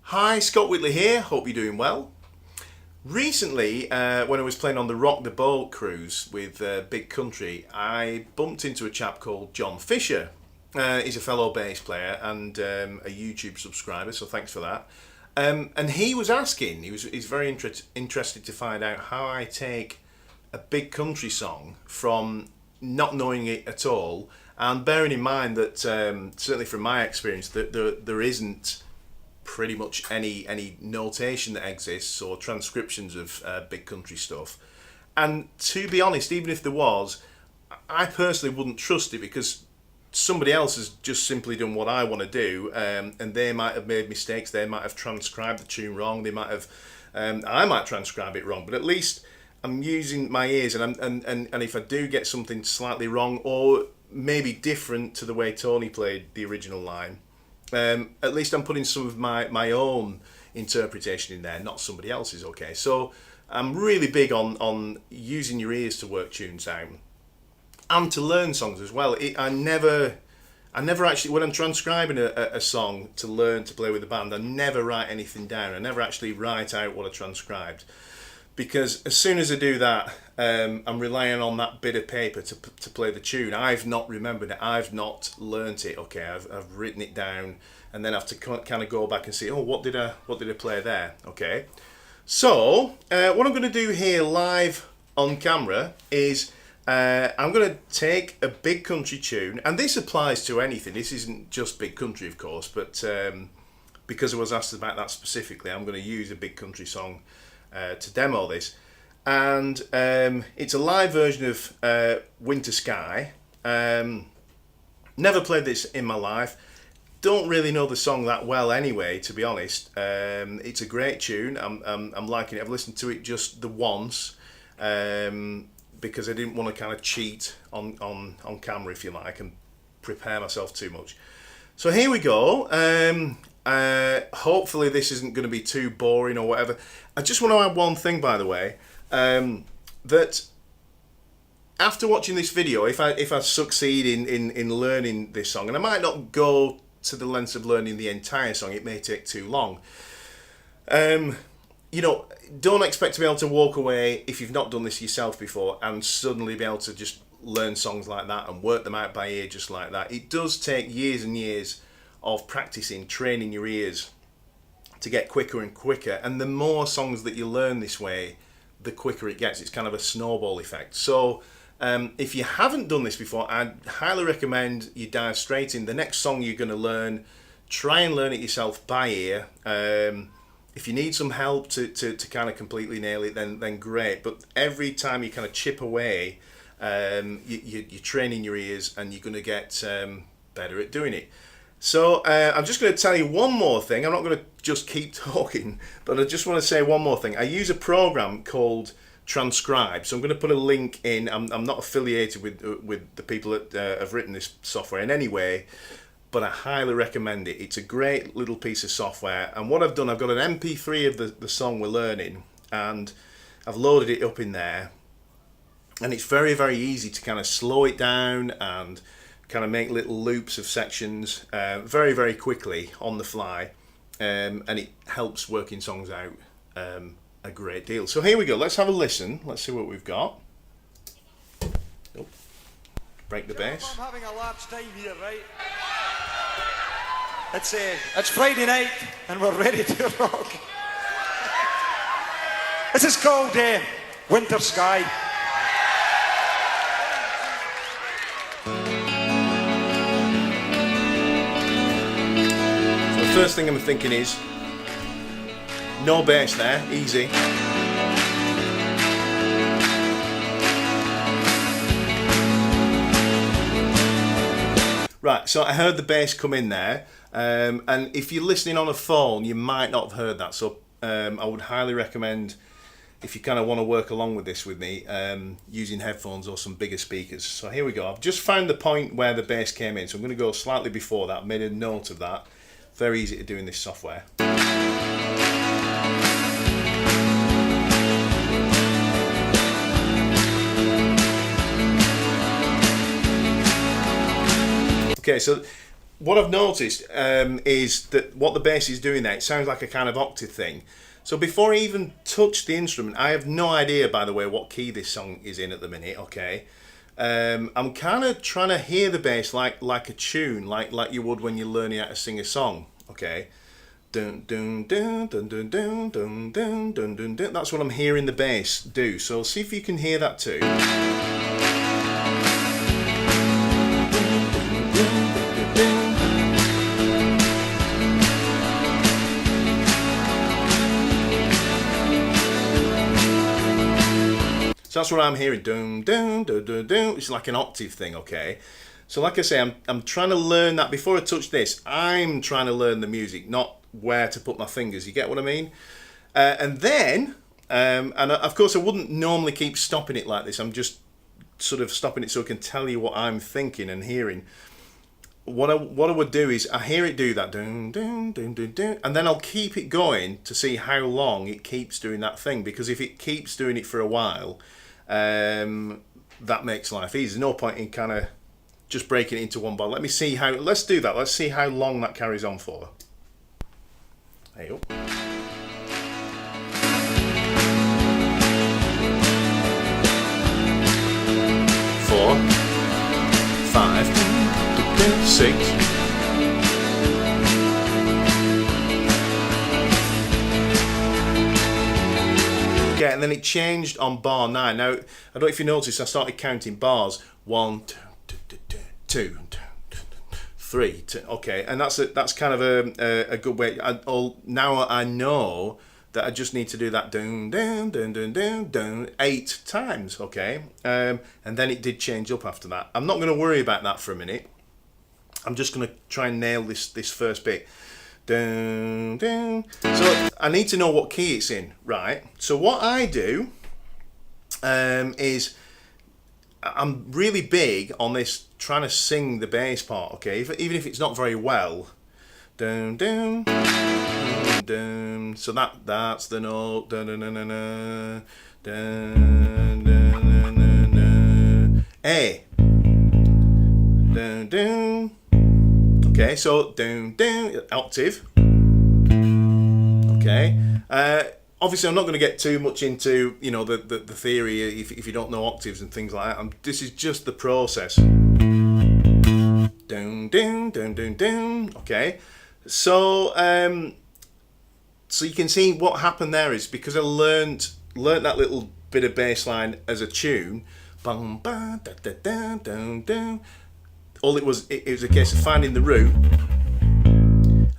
Hi, Scott Whitley here, hope you're doing well. Recently, when I was playing on the Rock the Boat cruise with Big Country, I bumped into a chap called John Fisher. He's a fellow bass player and a YouTube subscriber, so thanks for that. And he was asking, he's very interested to find out how I take a Big Country song from not knowing it at all, and bearing in mind that certainly from my experience that there isn't pretty much any notation that exists or transcriptions of Big Country stuff. And to be honest, even if there was, I personally wouldn't trust it, because somebody else has just simply done what I want to do, and they might have made mistakes, they might have transcribed the tune wrong, they might have I might transcribe it wrong, but at least I'm using my ears, and if I do get something slightly wrong or maybe different to the way Tony played the original line, at least I'm putting some of my own interpretation in there, not somebody else's. Okay, so I'm really big on using your ears to work tunes out and to learn songs as well. I never actually, when I'm transcribing a song to learn to play with the band, I never write anything down. I never actually write out what I transcribed, because as soon as I do that, I'm relying on that bit of paper to play the tune. I've not remembered it, I've not learnt it. Okay, I've written it down, and then I have to kind of go back and see, oh, what did I play there? Okay, so what I'm going to do here live on camera is I'm going to take a Big Country tune, and this applies to anything. This isn't just Big Country, of course, but because I was asked about that specifically, I'm going to use a Big Country song to demo this. And it's a live version of Winter Sky. Never played this in my life. Don't really know the song that well anyway, to be honest. It's a great tune. I'm liking it. I've listened to it just the once, because I didn't want to kind of cheat on camera, if you like, and prepare myself too much. So here we go. Hopefully this isn't going to be too boring or whatever. I just want to add one thing, by the way, that after watching this video, if I succeed in learning this song, and I might not go to the lengths of learning the entire song, it may take too long. You know, don't expect to be able to walk away, if you've not done this yourself before, and suddenly be able to just learn songs like that and work them out by ear just like that. It does take years and years of practicing, training your ears to get quicker and quicker, and the more songs that you learn this way, the quicker it gets. It's kind of a snowball effect. So if you haven't done this before, I'd highly recommend you dive straight in. The next song you're going to learn, try and learn it yourself by ear. If you need some help to kind of completely nail it, then great, but every time you kind of chip away, you're training your ears, and you're going to get better at doing it. So I'm just going to tell you one more thing. I'm not going to just keep talking, but I just want to say one more thing. I use a program called Transcribe, so I'm going to put a link in. I'm not affiliated with the people that have written this software in any way, but I highly recommend it. It's a great little piece of software, and what I've done, I've got an MP3 of the song we're learning, and I've loaded it up in there, and it's very, very easy to kind of slow it down and kind of make little loops of sections very, very quickly on the fly, and it helps working songs out a great deal. So here we go, let's have a listen, let's see what we've got. Oh, break the bass. I'm having a large time here, right? It's Friday night and we're ready to rock. This is called Winter Sky. First thing I'm thinking is no bass there, easy. Right, so I heard the bass come in there, and if you're listening on a phone, you might not have heard that, so I would highly recommend, if you kind of want to work along with this with me, using headphones or some bigger speakers. So here we go, I've just found the point where the bass came in, so I'm going to go slightly before that, made a note of that. Very easy to do in this software. Okay, so what I've noticed is that what the bass is doing there, it sounds like a kind of octave thing. So before I even touch the instrument, I have no idea, by the way, what key this song is in at the minute, okay? I'm kind of trying to hear the bass like a tune, like you would when you're learning how to sing a song, okay? Dun, dun, dun, dun, dun, dun, dun, dun, dun, dun, dun. That's what I'm hearing the bass do. So see if you can hear that too. So that's what I'm hearing. Dun, dun, dun, dun, dun. It's like an octave thing, okay? So like I say, I'm trying to learn that. Before I touch this, I'm trying to learn the music, not where to put my fingers. You get what I mean? And then, and of course I wouldn't normally keep stopping it like this. I'm just sort of stopping it so I can tell you what I'm thinking and hearing. What I would do is I hear it do that, dun, dun, dun, dun, dun, and then I'll keep it going to see how long it keeps doing that thing. Because if it keeps doing it for a while, that makes life easy. There's no point in kind of just breaking it into one bar. Let's do that. Let's see how long that carries on for. There you go. 4, 5, 6. Okay, and then it changed on bar 9. Now, I don't know if you noticed, I started counting bars. 1, 2, 3. Okay, and that's kind of a good way. Now I know that I just need to do that dun dun dun dun dun dun 8 times. Okay, and then it did change up after that. I'm not going to worry about that for a minute. I'm just going to try and nail this first bit. Dun, dun. So I need to know what key it's in, right? So what I do is I'm really big on this trying to sing the bass part, okay? Even if it's not very well. Dun, dun, dun, dun. So that's the note. Dun, dun, dun, dun, dun, dun, dun, dun, dun. A. Dun, dun. Okay, so dun, dun, octave. Okay. Obviously, I'm not going to get too much into, you know, the theory if you don't know octaves and things like that. This is just the process. Dun, dun, dun, dun, dun. Okay. So so you can see what happened there is because I learnt that little bit of bass line as a tune. Bum, ba, da, da, da, dun, dun. All it was a case of finding the root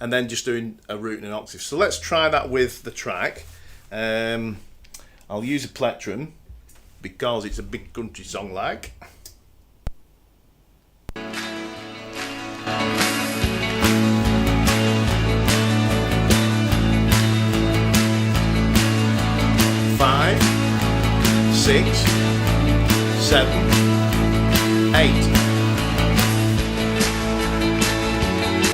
and then just doing a root and an octave. So let's try that with the track. I'll use a plectrum because it's a big country song like. Five, 6, 7, 8.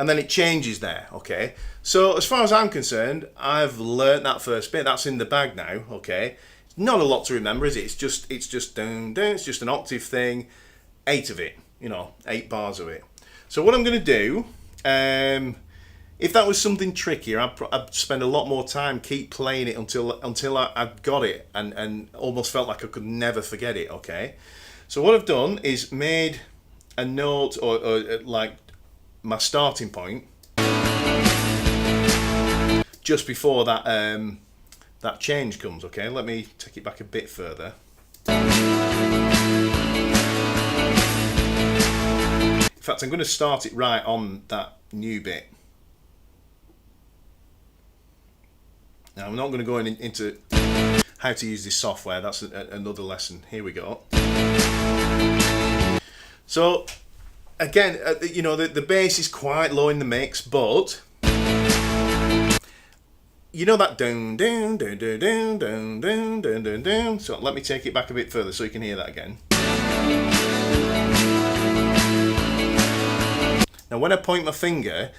And then it changes there, okay? So as far as I'm concerned, I've learnt that first bit. That's in the bag now, okay? Not a lot to remember, is it? It's just dun, dun, it's just an octave thing. 8 of it, you know, 8 bars of it. So what I'm going to do, if that was something trickier, I'd spend a lot more time keep playing it until I'd got it and almost felt like I could never forget it, okay? So what I've done is made a note or like my starting point just before that that change comes. Okay, let me take it back a bit further. In fact, I'm going to start it right on that new bit. Now I'm not going to go into how to use this software. That's another lesson. Here we go. So again, you know, the bass is quite low in the mix, but you know that dun dun dun dun dun dun dun dun dun dun. So let me take it back a bit further so you can hear that again. Now when I point my finger,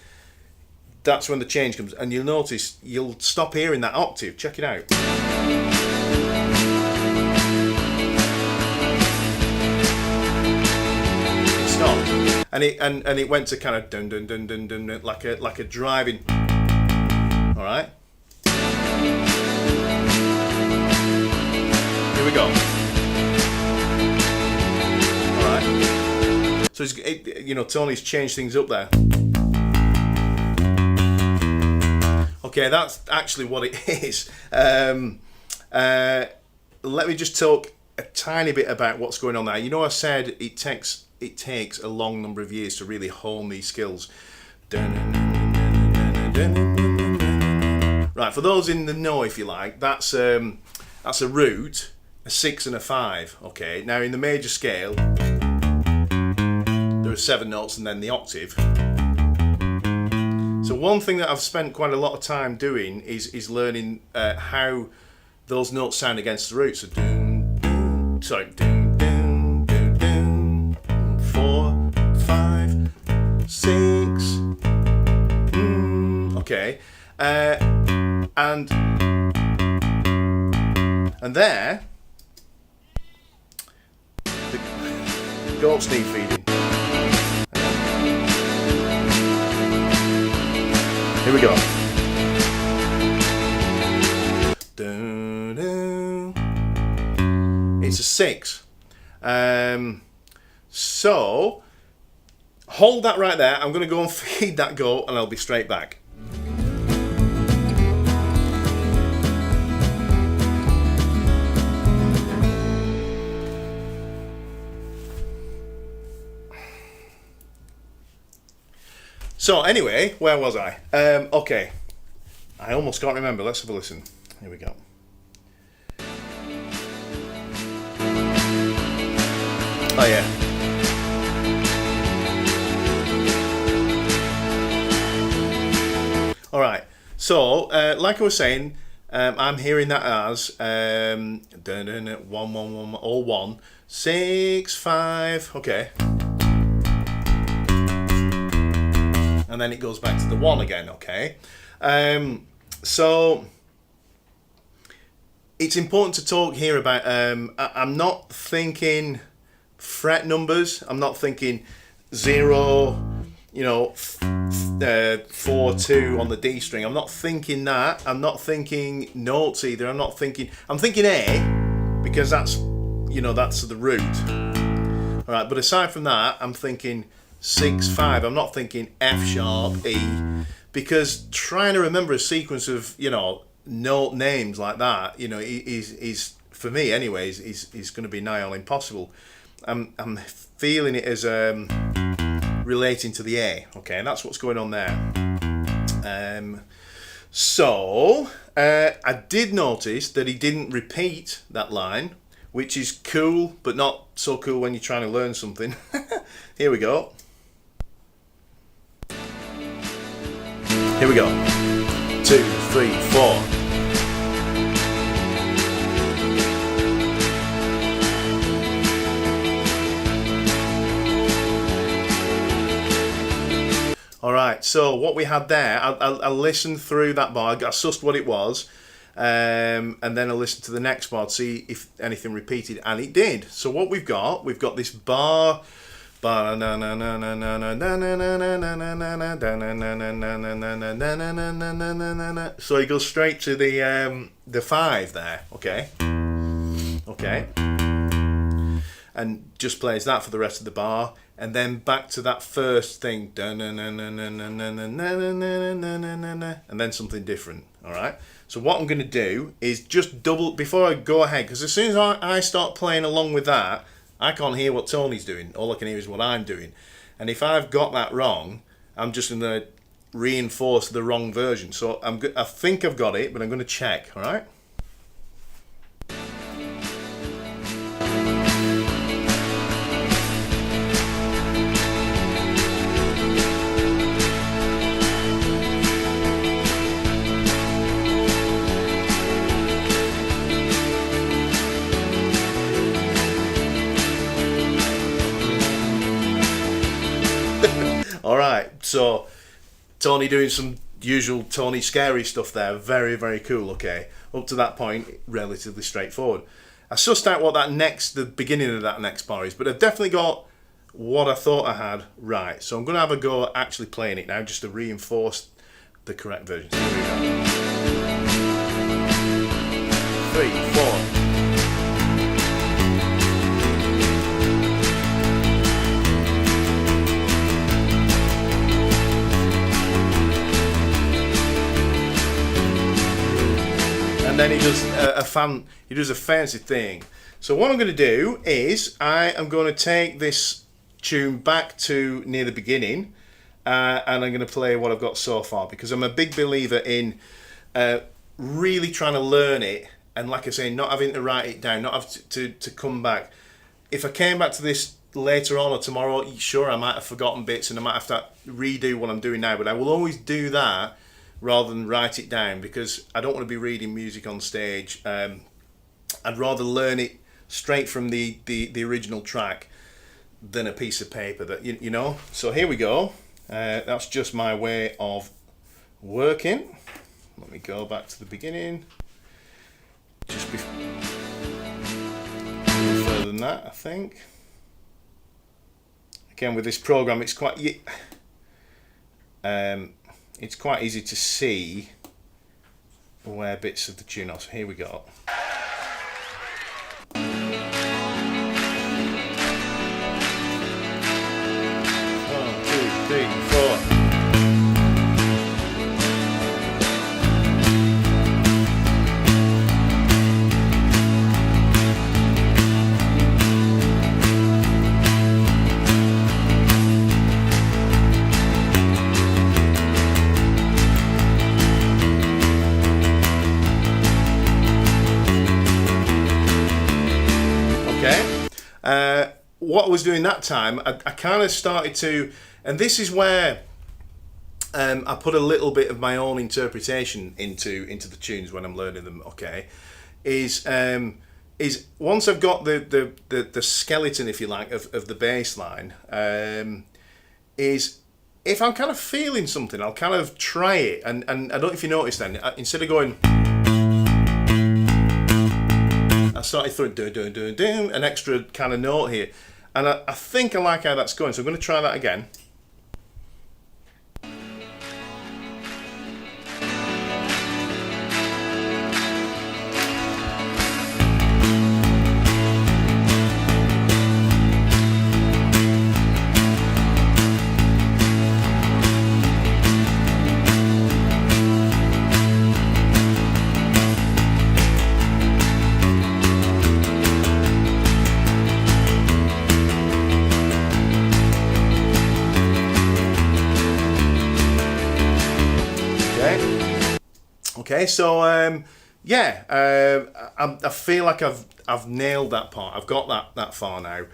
that's when the change comes, and you'll notice you'll stop hearing that octave. Check it out. It stopped. and it went to kind of dun dun dun dun dun, like a driving. All right. Here we go. All right. So Tony's changed things up there. Okay, that's actually what it is. Let me just talk a tiny bit about what's going on there. I said it takes a long number of years to really hone these skills. Right, for those in the know, if you like, that's a root, a 6 and a 5. Okay, now in the major scale, there are 7 notes and then the octave. So one thing that I've spent quite a lot of time doing is learning how those notes sound against the root. So doom, doom, sorry, doom, doom, doom, doom, 4, 5, 6. Okay, and there, the goats need feeding. Here we go. It's a 6. So hold that right there. I'm going to go and feed that goat, and I'll be straight back. So anyway, where was I? Okay, I almost can't remember. Let's have a listen. Here we go. Oh yeah. All right. So like I was saying, I'm hearing that as 1 1 1 or 1 6 5. Okay. And then it goes back to the 1 again, okay? So it's important to talk here about, I'm not thinking fret numbers. I'm not thinking 0, 4 2 on the D string. I'm not thinking that. I'm not thinking notes either. I'm thinking A, because that's the root. All right, but aside from that, I'm thinking 6 5. I'm not thinking F sharp, E, because trying to remember a sequence of note names like that is for me anyways is going to be nigh on impossible. I'm feeling it as relating to the A, okay, and that's what's going on there. So I did notice that he didn't repeat that line, which is cool, but not so cool when you're trying to learn something. Here we go. Here we go. 2, 3, 4. All right. So what we had there, I listened through that bar. I sussed what it was, and then I listened to the next bar to see if anything repeated, and it did. So what we've got this bar. So it goes straight to the 5 there, okay, and just plays that for the rest of the bar, and then back to that first thing, and then something different. All right. So what I'm going to do is just double before I go ahead, because as soon as I start playing along with that, I can't hear what Tony's doing. All I can hear is what I'm doing. And if I've got that wrong, I'm just going to reinforce the wrong version. So I think I've got it, but I'm going to check, all right? All right, so Tony doing some usual Tony scary stuff there. Very, very cool, okay. Up to that point, relatively straightforward. I sussed out what the beginning of that next bar is, but I've definitely got what I thought I had right. So I'm going to have a go at actually playing it now, just to reinforce the correct version. So here we go. 3, 4. And then he does a fancy thing. So what I'm going to do is I am going to take this tune back to near the beginning, and I'm going to play what I've got so far, because I'm a big believer in really trying to learn it, and like I say, not having to write it down, not have to come back. If I came back to this later on or tomorrow, sure, I might have forgotten bits and I might have to redo what I'm doing now, but I will always do that rather than write it down, because I don't want to be reading music on stage. I'd rather learn it straight from the original track than a piece of paper that you know. So here we go. That's just my way of working. Let me go back to the beginning. Just further than that, I think. Again, with this program, it's quite easy to see where bits of the tune are. So here we go. 3, 4. What I was doing that time, I kind of started to, and this is where I put a little bit of my own interpretation into the tunes when I'm learning them. Okay, is once I've got the skeleton, if you like, of the bass line, is if I'm kind of feeling something, I'll kind of try it, and I don't know if you noticed then, instead of going, I started throwing an extra kind of note here, and I think I like how that's going, so I'm going to try that again. Okay, so I feel like I've nailed that part. I've got that far now,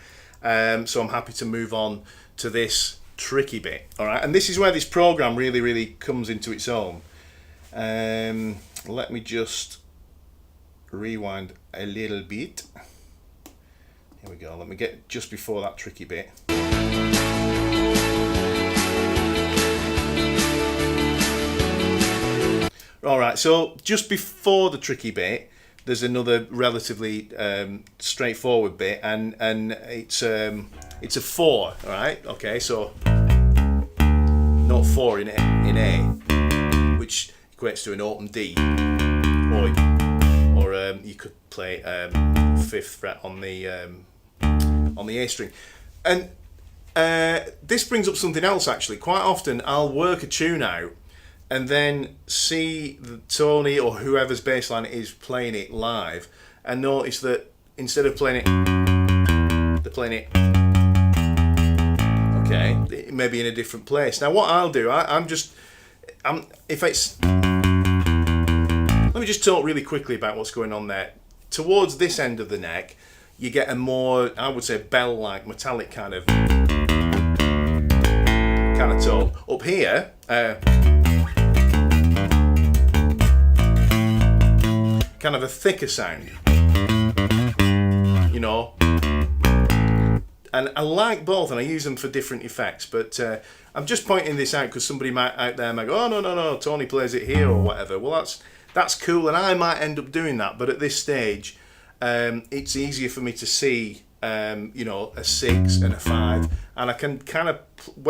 so I'm happy to move on to this tricky bit. All right, and this is where this program really comes into its own. Let me just rewind a little bit. Here we go. Let me get just before that tricky bit. Alright, so just before the tricky bit, there's another relatively straightforward bit, and it's a 4, alright? Okay, so note 4 in A, which equates to an open D, or you could play 5th fret on the A string. And this brings up something else actually. Quite often I'll work a tune out and then see Tony or whoever's bass line it is playing it live, and notice that instead of playing it, they're playing it, okay, maybe in a different place. Now what I'll do, let me just talk really quickly about what's going on there. Towards this end of the neck, you get a more, I would say, bell-like, metallic kind of tone. Up here, kind of a thicker sound, you know, and I like both and I use them for different effects, but I'm just pointing this out because somebody out there might go, oh no, Tony plays it here or whatever. Well, that's cool, and I might end up doing that, but at this stage it's easier for me to see you know, a 6 and a 5, and I can kind of,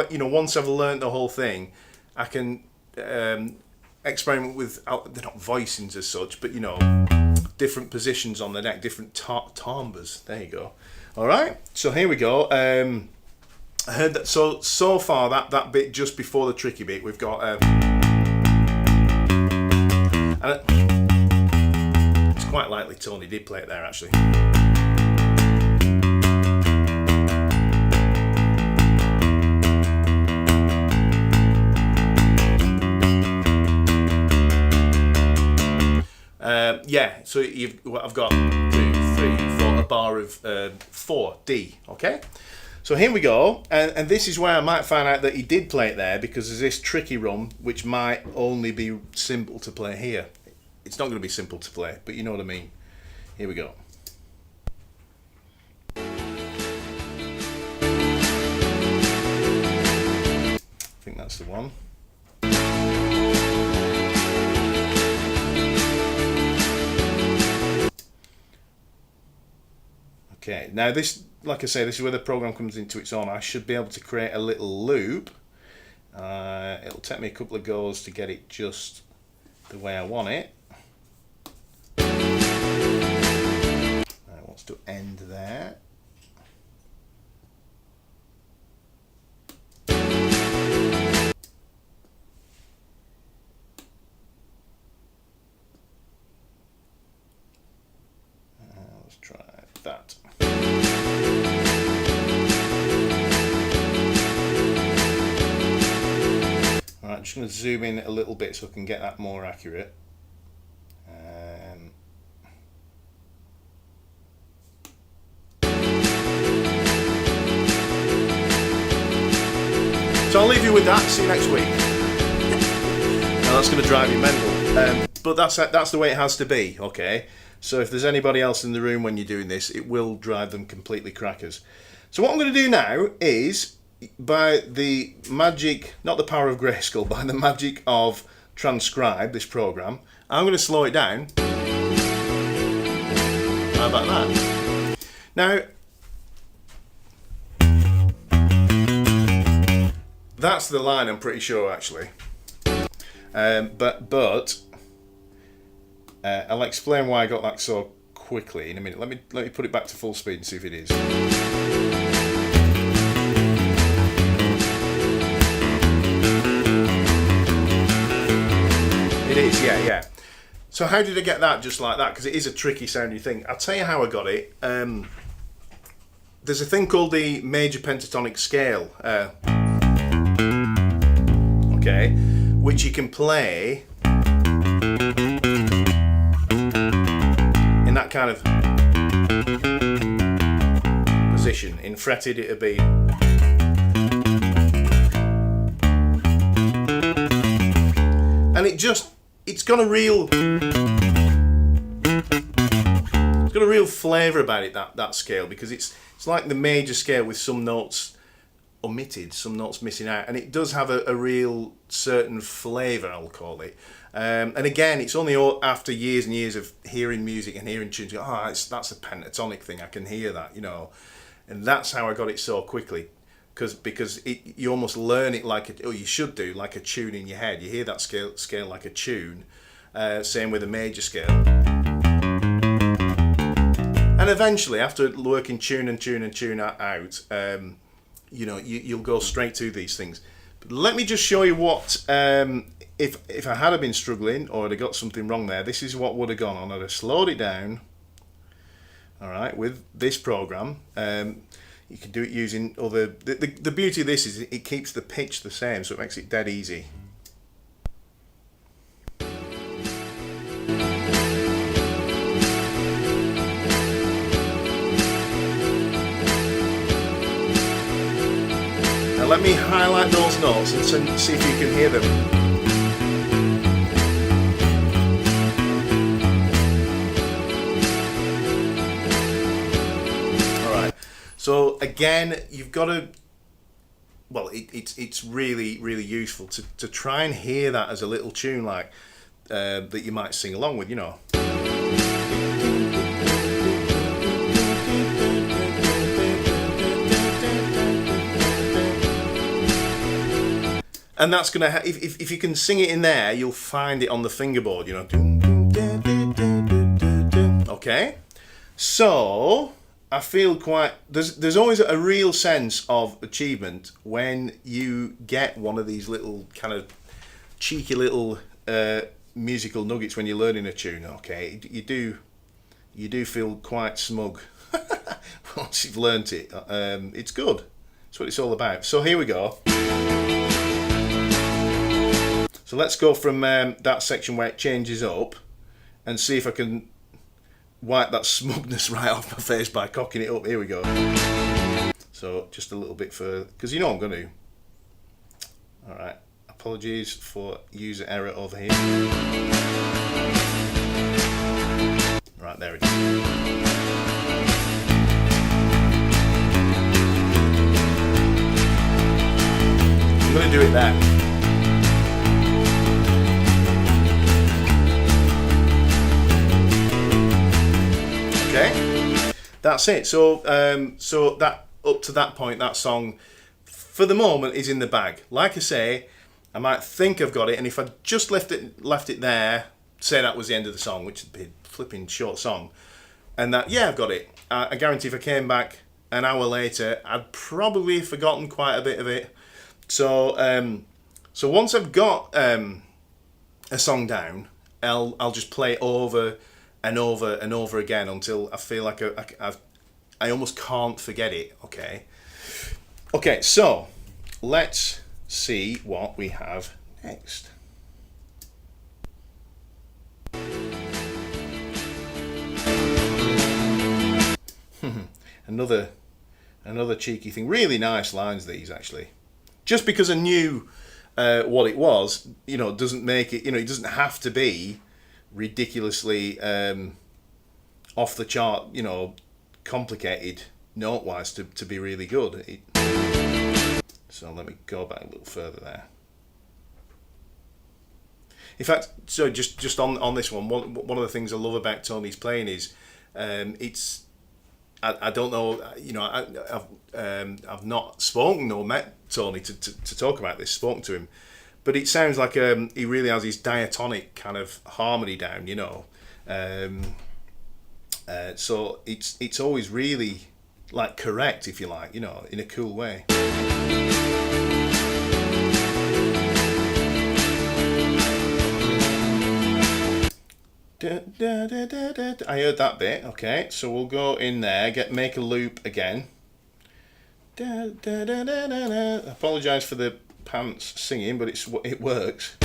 you know, once I've learned the whole thing, I can experiment with, they're not voicings as such, but you know, different positions on the neck, different timbres. There you go. All right, so here we go. I heard that. So far that bit just before the tricky bit, we've got. And it's quite likely Tony did play it there actually. Yeah, so I've got 2, 3, 4, a bar of 4 D. Okay, so here we go, and this is where I might find out that he did play it there, because there's this tricky run which might only be simple to play here. It's not going to be simple to play, but you know what I mean. Here we go. I think that's the one. Okay, now this, like I say, this is where the program comes into its own. I should be able to create a little loop. It'll take me a couple of goes to get it just the way I want it. It wants to end there. Let's try that. Alright, I'm just going to zoom in a little bit so I can get that more accurate. So I'll leave you with that. See you next week. Now that's going to drive you mental. But that's the way it has to be, okay? So if there's anybody else in the room when you're doing this, it will drive them completely crackers. So what I'm going to do now is, by the magic, not the power of Grayskull, by the magic of Transcribe, this program, I'm going to slow it down. How about that? Now, that's the line, I'm pretty sure, actually. But I'll explain why I got that so quickly in a minute. Let me put it back to full speed and see if it is. It is, yeah. So how did I get that just like that? Because it is a tricky sounding thing. I'll tell you how I got it. There's a thing called the major pentatonic scale. Okay, which you can play in that kind of position. In fretted it'll be, and it's got a real flavour about it, that scale, because it's like the major scale with some notes omitted, some notes missing out, and it does have a real certain flavour, I'll call it. And again, it's only after years and years of hearing music and hearing tunes, that's a pentatonic thing, I can hear that, you know. And that's how I got it so quickly, because you almost learn it you should do, like a tune in your head. You hear that scale like a tune. Same with a major scale. And eventually, after working tune out, you know, you'll go straight to these things. But let me just show you what, if I had been struggling or I'd have got something wrong there, this is what would have gone on. I'd have slowed it down, all right, with this program. You can do it using other, the beauty of this is it keeps the pitch the same, so it makes it dead easy. Let me highlight those notes and see if you can hear them. Alright, so again, you've got to, well, it's really, really useful to try and hear that as a little tune like that you might sing along with, you know. And that's going to, if you can sing it in there, you'll find it on the fingerboard, you know. Okay? So, I feel quite, there's always a real sense of achievement when you get one of these little kind of cheeky little musical nuggets when you're learning a tune, okay? You do feel quite smug once you've learnt it. It's good. That's what it's all about. So here we go. So let's go from that section where it changes up and see if I can wipe that smugness right off my face by cocking it up. Here we go. So just a little bit further, because you know I'm going to. Alright, apologies for user error over here. Right, there it is. I'm going to do it there. Okay, that's it. So, so that up to that point, that song, for the moment, is in the bag. Like I say, I might think I've got it, and if I just left it there, say that was the end of the song, which would be a flipping short song, and that, yeah, I've got it. I guarantee if I came back an hour later, I'd probably forgotten quite a bit of it. So, so once I've got a song down, I'll just play it over and over and over again until I feel like I almost can't forget it. Okay, so let's see what we have next. another cheeky thing. Really nice lines, these, actually. Just because I knew what it was, you know, doesn't make it, you know, it doesn't have to be ridiculously off the chart, you know, complicated note-wise to be really good. So let me go back a little further there. In fact, so just on this one of the things I love about Tony's playing is it's I don't know, you know, I've not spoken or met Tony to talk about this, spoken to him. But it sounds like he really has his diatonic kind of harmony down, you know. So it's always really like correct, if you like, you know, in a cool way. I heard that bit. Okay, so we'll go in there, make a loop again. Apologise for the pants singing, but it works.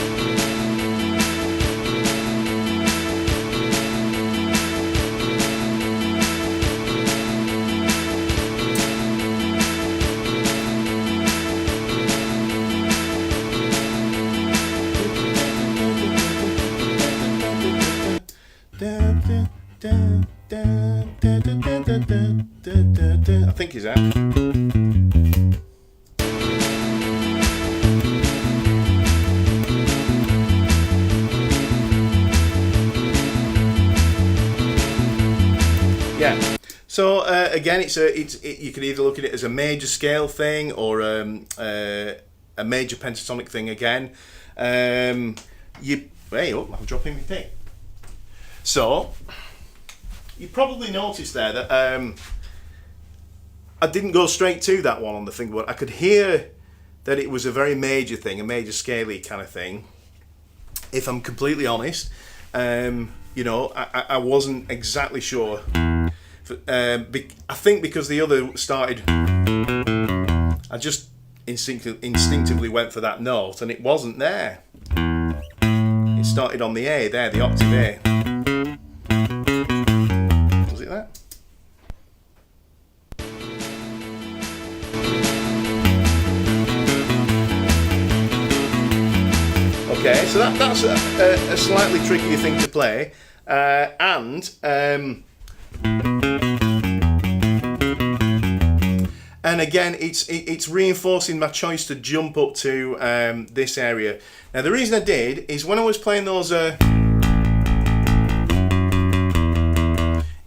I think he's out. Yeah. So again, you could either look at it as a major scale thing or a major pentatonic thing again. I'm dropping my pick. So you probably noticed there that I didn't go straight to that one on the fingerboard. I could hear that it was a very major thing, a major scaly kind of thing. If I'm completely honest, you know, I wasn't exactly sure. I think because the other started, I just instinctively went for that note, and it wasn't there. It started on the A there, the octave A. Was it that? Okay, so that's a slightly trickier thing to play, and again, it's reinforcing my choice to jump up to this area. Now, the reason I did is when I was playing those,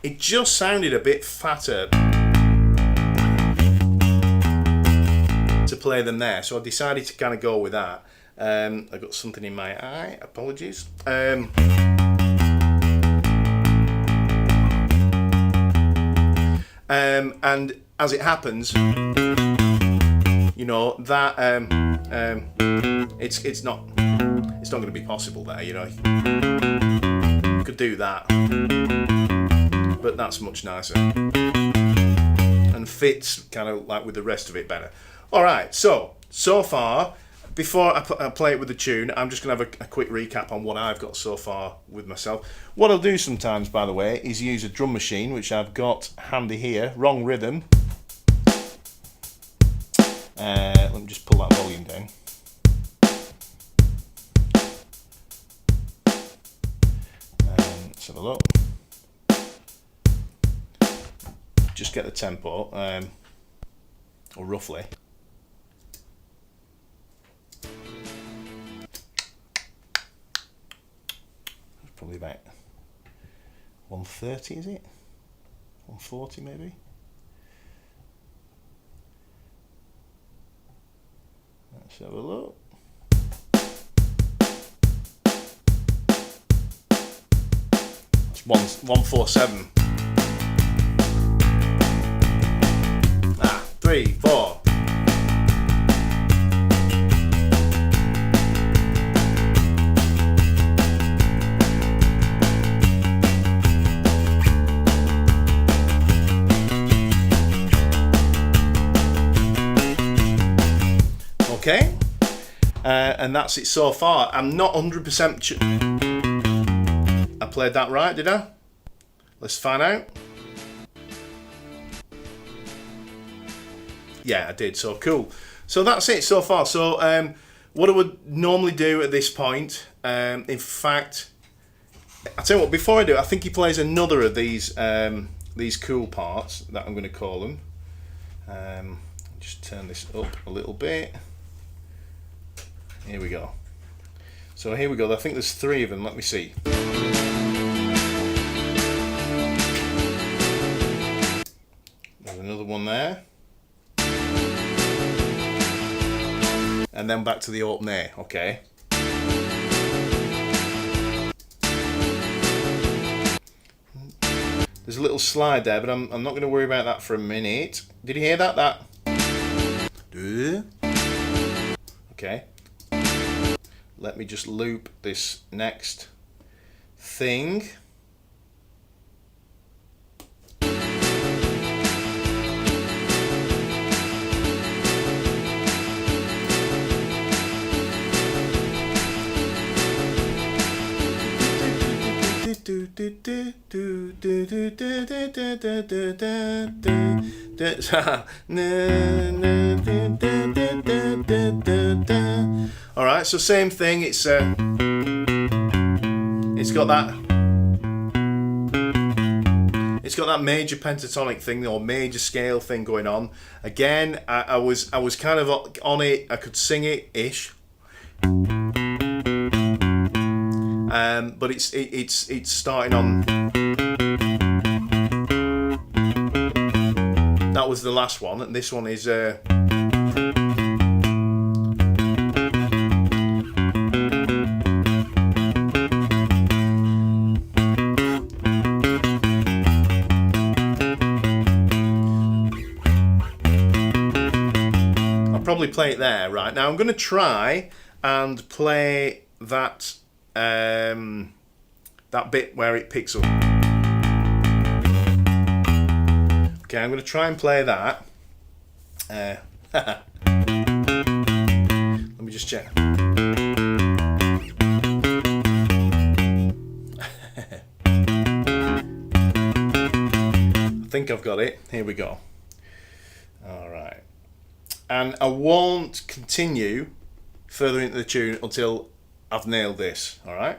it just sounded a bit fatter to play them there, so I decided to kind of go with that. I got something in my eye, apologies. And as it happens, you know, that it's not going to be possible there, you know. You could do that, but that's much nicer and fits kind of like with the rest of it better. All right, so far, before I play it with the tune, I'm just going to have a quick recap on what I've got so far with myself. What I'll do sometimes, by the way, is use a drum machine, which I've got handy here. Wrong rhythm. Let me just pull that volume down. Let's have a look. Just get the tempo, or roughly. Probably about 130, is it? 140 maybe? Let's have a look. It's 147. 3, 4. Okay, and that's it so far. I'm not 100% I played that right, did I? Let's find out. Yeah, I did, so cool. So that's it so far. So what I would normally do at this point, in fact, I'll tell you what, before I do, I think he plays another of these cool parts that I'm going to call them. Just turn this up a little bit. Here we go. So here we go. I think there's 3 of them. Let me see. There's another one there. And then back to the open A. Okay. There's a little slide there, but I'm not going to worry about that for a minute. Did you hear that? Okay. Let me just loop this next thing. All right, so same thing. It's got that major pentatonic thing or major scale thing going on. Again, I was kind of on it. I could sing it ish. But it's starting on. That was the last one, and this one is. I'll probably play it there. Right now, I'm going to try and play that. That bit where it picks up. Okay, I'm going to try and play that. Let me just check. I think I've got it. Here we go. All right. And I won't continue further into the tune until I've nailed this, all right?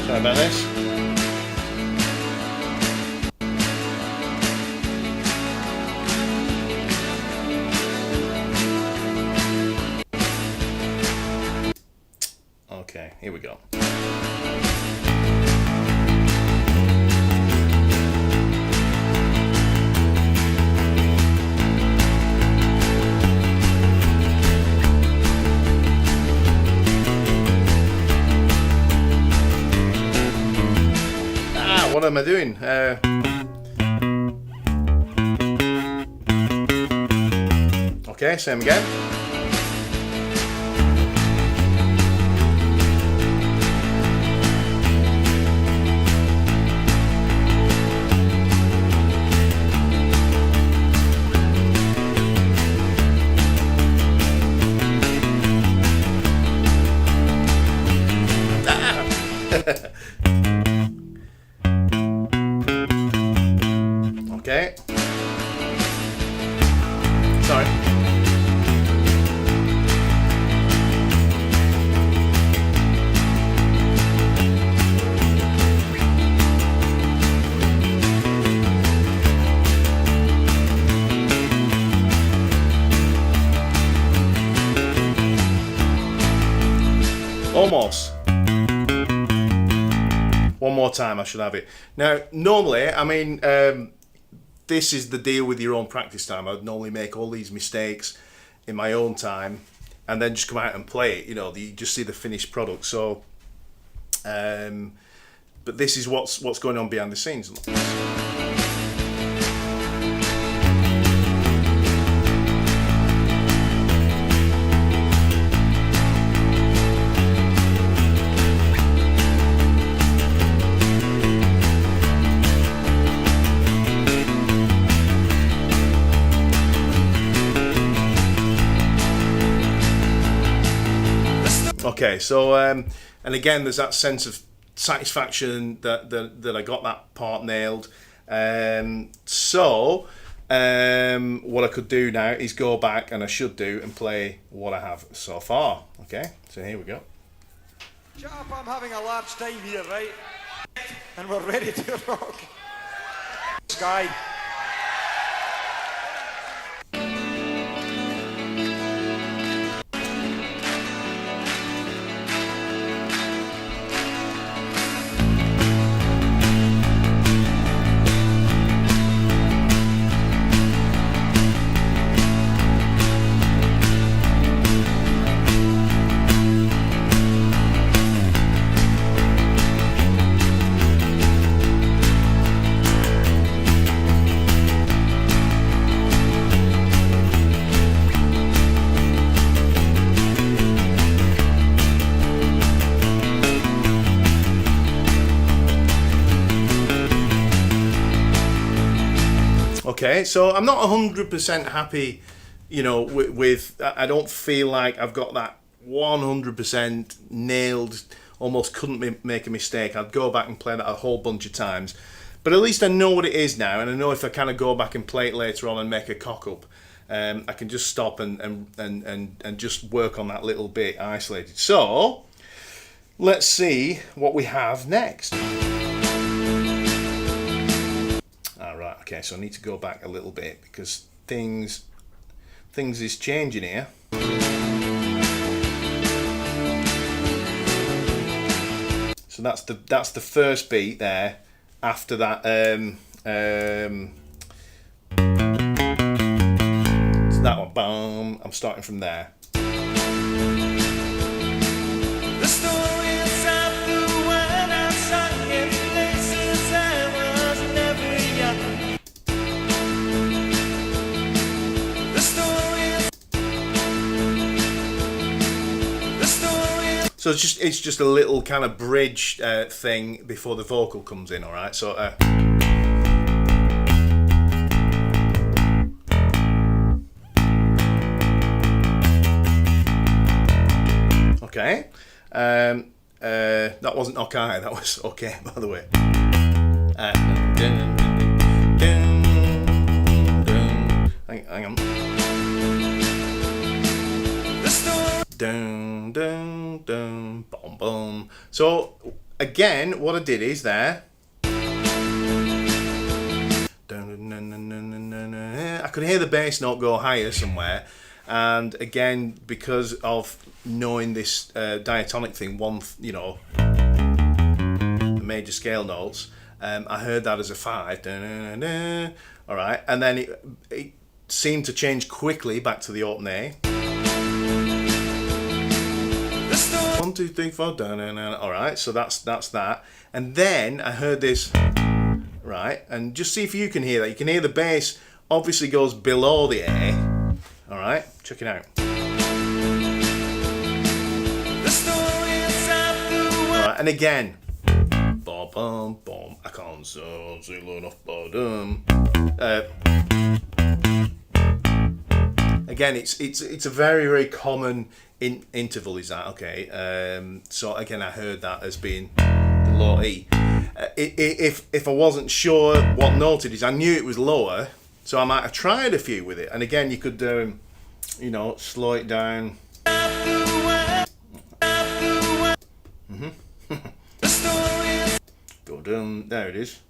Sorry about this. Okay, here we go. What am I doing? Okay, same again. Okay. Sorry. Almost. One more time, I should have it. Now, normally, I mean, this is the deal with your own practice time. I'd normally make all these mistakes in my own time and then just come out and play it. You know, you just see the finished product. So, but this is what's going on behind the scenes. Okay, so and again, there's that sense of satisfaction that I got that part nailed. So what I could do now is go back, and I should do, and play what I have so far. Okay, so here we go. Chap, I'm having a large time here, right? And we're ready to rock. Sky. Okay, so I'm not 100% happy, you know, with I don't feel like I've got that 100% nailed, almost couldn't make a mistake. I'd go back and play that a whole bunch of times. But at least I know what it is now, and I know if I kind of go back and play it later on and make a cock-up, I can just stop and just work on that little bit isolated. So, let's see what we have next. Right, okay, so I need to go back a little bit because things is changing here. So that's the first beat there. After that, so that one, boom. I'm starting from there. So it's just a little kind of bridge thing before the vocal comes in, all right? So okay, that wasn't okay. That was okay, by the way. Hang on. Dun, dun, dun, boom, boom. So again, what I did is there. I could hear the bass note go higher somewhere, And again, because of knowing this diatonic thing, the major scale notes, I heard that as a 5. All right, and then it seemed to change quickly back to the open A. 1, 2, 3, 4. All right, so that's that. And then I heard this. Right, and just see if you can hear that. You can hear the bass obviously goes below the A. All right, check it out. All right, and again. Bom, bom, bom. I can't say enough. Again, it's a very, very common interval. Is that okay? So again, I heard that as being the low E. If I wasn't sure what note it is, I knew it was lower, so I might have tried a few with it. And again, you could, slow it down. Go down. There it is.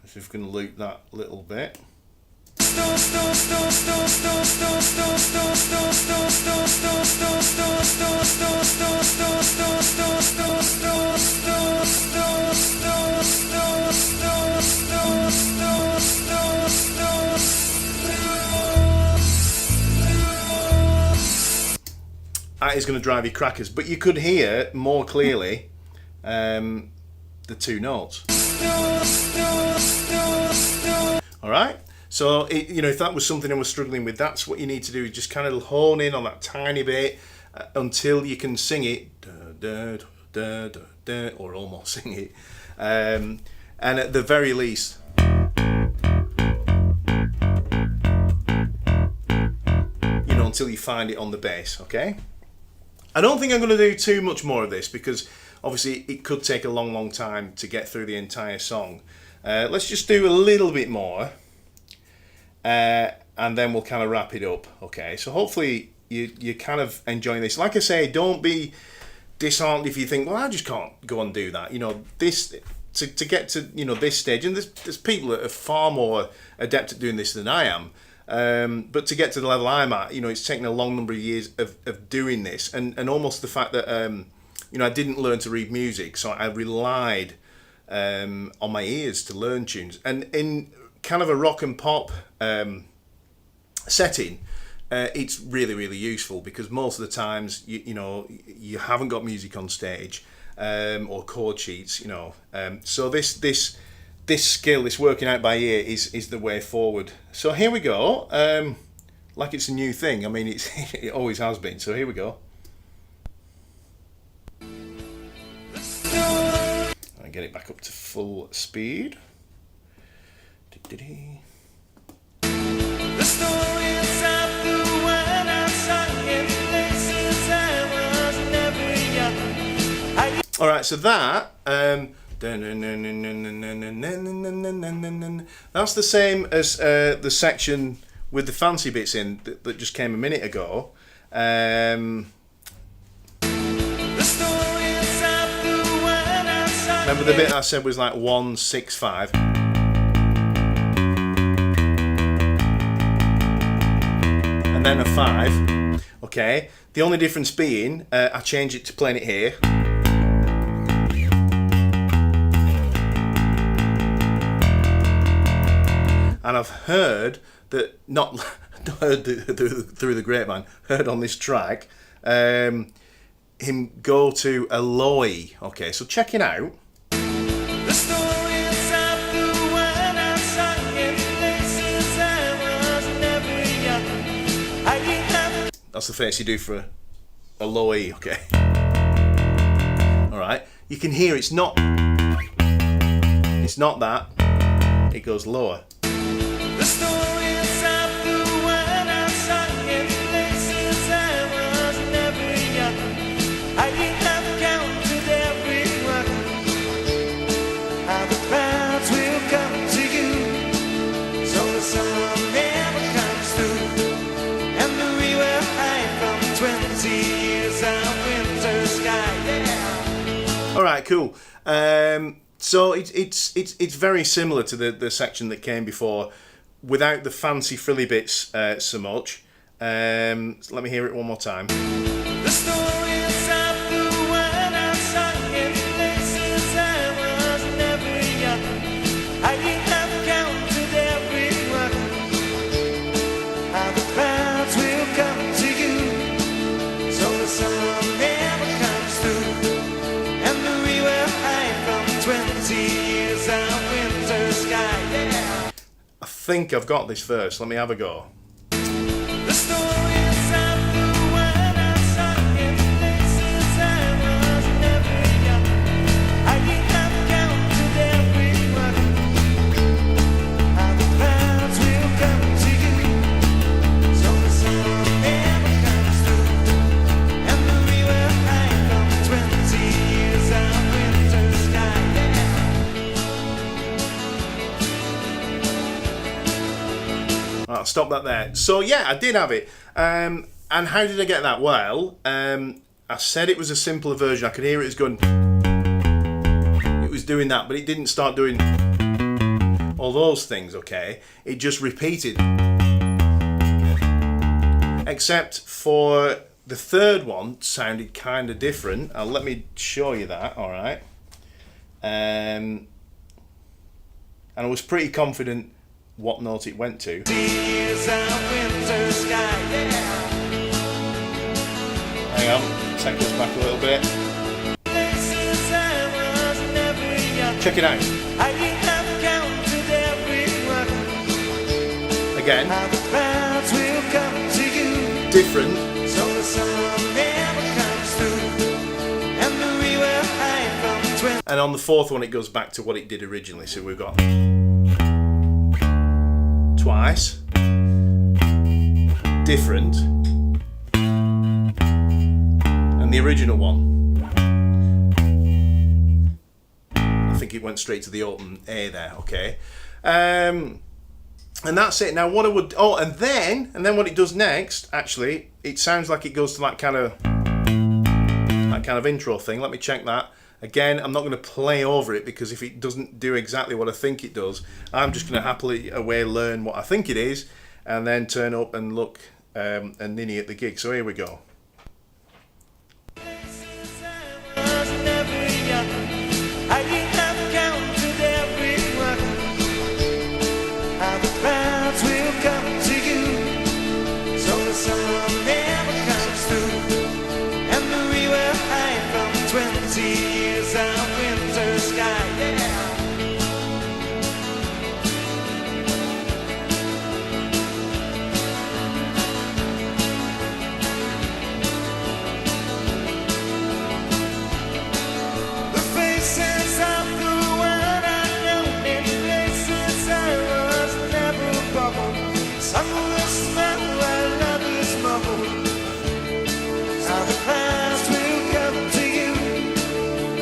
Let's see if we can loop that little bit. That is going to drive you crackers, but you could hear more clearly the two notes. All right. So, if that was something I was struggling with, that's what you need to do, is just kind of hone in on that tiny bit until you can sing it, or almost sing it. And at the very least, until you find it on the bass, okay? I don't think I'm going to do too much more of this because obviously it could take a long, long time to get through the entire song. Let's just do a little bit more. And then we'll kind of wrap it up. Okay, so hopefully you're kind of enjoying this. Like I say, don't be disheartened if you think, well, I just can't go and do that. This to get to this stage, and there's people that are far more adept at doing this than I am. But to get to the level I'm at, it's taken a long number of years of doing this, and almost the fact that I didn't learn to read music, so I relied on my ears to learn tunes, and in kind of a rock and pop setting, it's really, really useful because most of the times you haven't got music on stage or chord sheets, so this skill, this working out by ear, is the way forward. So here we go. Like it's a new thing. I mean, it always has been. So here we go. I get it back up to full speed. The story inside the one I sung in places I was never young. All right, so that that's the same as the section with the fancy bits in that just came a minute ago. Remember the bit I said was like 1, 6, 5. And then a 5. Okay. The only difference being I changed it to playing it here. And I've heard that, not heard through the grapevine, heard on this track, him go to a low E. Okay, so check it out. The story inside the one I sung in places I was never young. That's the face you do for a low E, okay? Alright, you can hear it's not that, it goes lower. The story inside the one I sung in places I was never young. I have counted every one. How the clouds will come to you, so the sun never comes through. And we were high from 20 years of winter sky. Yeah. All right, cool. So it's very similar to the section that came before, without the fancy frilly bits so much, So let me hear it one more time. The stories of the one I sung in places I was never young. I have counted every one. How the clouds will come to you, so the sun never comes through. And we were high from 20 years of winter sky. Yeah. I think I've got this verse. Let me have a go. The stories of the one I sung in places I was never young. I have counted every one. How the clouds will come to you, so the sun never comes through. And we were high from 20 years of winter sky. I'll stop that there. So yeah, I did have it. And how did I get that? Well, I said it was a simpler version. I could hear it as going. It was doing that, but it didn't start doing all those things, okay? It just repeated. Except for the third one, sounded kind of different. Let me show you that, alright? And I was pretty confident what note it went to. Years of winter sky. Hang on, take us back a little bit. Places I was never young. Check it out. I have counted every one. Again, How the clouds will come to you, different. so the sun never comes through. And we were high from 20. And on the fourth one, it goes back to what it did originally. So we've got twice, different, and the original one. I think it went straight to the open A there. Okay, and that's it. Now what I would and then what it does next, actually, it sounds like it goes to that kind of intro thing. Let me check that. Again, I'm not going to play over it because if it doesn't do exactly what I think it does, I'm just going to happily away learn what I think it is and then turn up and look and ninny at the gig. So here we go. Places I was never young. I have counted every one. How the clouds will come to you, so the sun never comes through. And we were high from 20 years of winter sky. The faces of the one I know in places I was never bubbled. Some will smell while others mumble. How the clouds will come to you,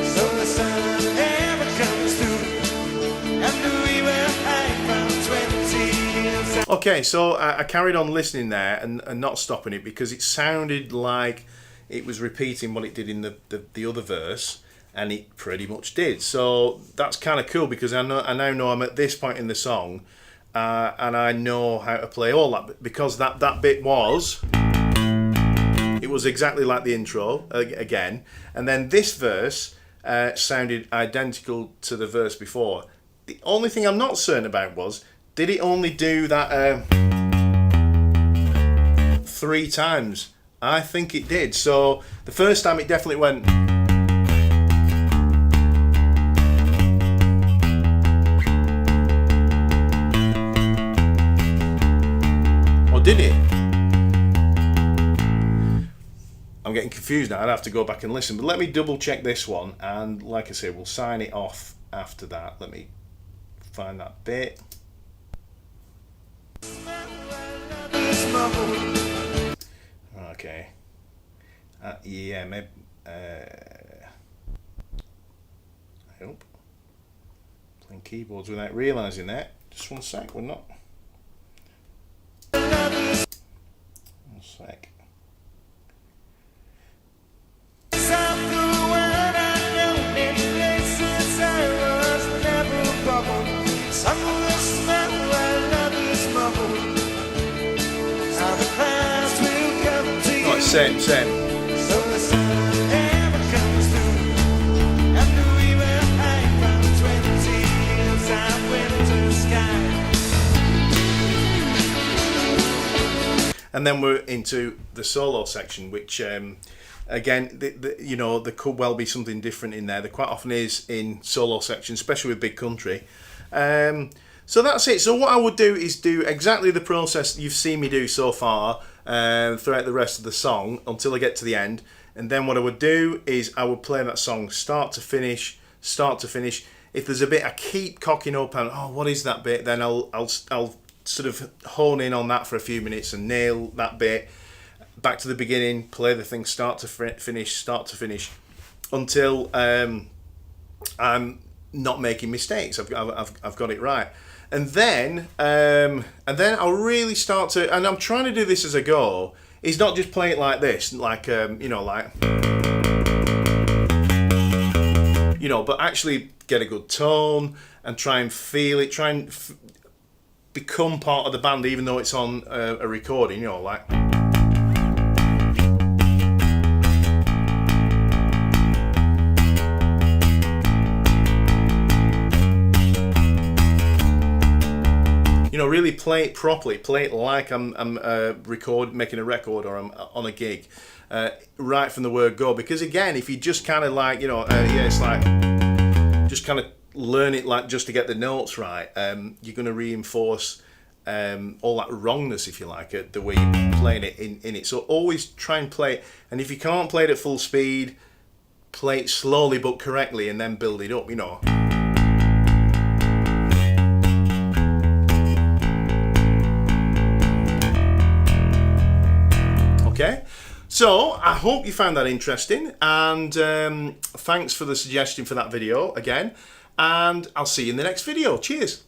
so the sun never comes through. And we were high from 20 years. Okay, so I carried on listening there and not stopping it because it sounded like it was repeating what it did in the other verse, and it pretty much did. So that's kind of cool because I now know I'm at this point in the song, and I know how to play all that because that bit was. It was exactly like the intro again, and then this verse sounded identical to the verse before. The only thing I'm not certain about was, did it only do that 3 times? I think it did. So the first time it definitely went. Or did it? I'm getting confused now. I'd have to go back and listen. But let me double check this one. And like I say, we'll sign it off after that. Let me find that bit. Okay. Yeah, maybe. I hope. Playing keyboards without realising that. Just one sec, we're not. One sec. Some will smell while others mumble. How the clouds same. So the sun never comes through. After we were high from 20 years of winter sky. And then we're into the solo section, which again, you know, there could well be something different in there. There quite often is in solo sections, especially with big country. So that's it. So what I would do is do exactly the process you've seen me do so far throughout the rest of the song until I get to the end. And then what I would do is I would play that song start to finish. If there's a bit I keep cocking up and, oh, what is that bit? Then I'll sort of hone in on that for a few minutes and nail that bit. Back to the beginning, play the thing start to finish, until I'm not making mistakes. I've got it right, and then I'll really start to. And I'm trying to do this as I go. Is not just play it like this, like you know, like you know, but actually get a good tone and try and feel it. Try and become part of the band, even though it's on a recording. You know, like. You know, really play it properly. Play it like I'm making a record, or I'm on a gig, right from the word go. Because again, if you just kind of like, you know, yeah, it's like just kind of learn it like just to get the notes right. You're going to reinforce all that wrongness, if you like, the way you're playing it in it. So always try and play it. And if you can't play it at full speed, play it slowly but correctly, and then build it up. You know. Okay, so I hope you found that interesting, and thanks for the suggestion for that video again, and I'll see you in the next video. Cheers.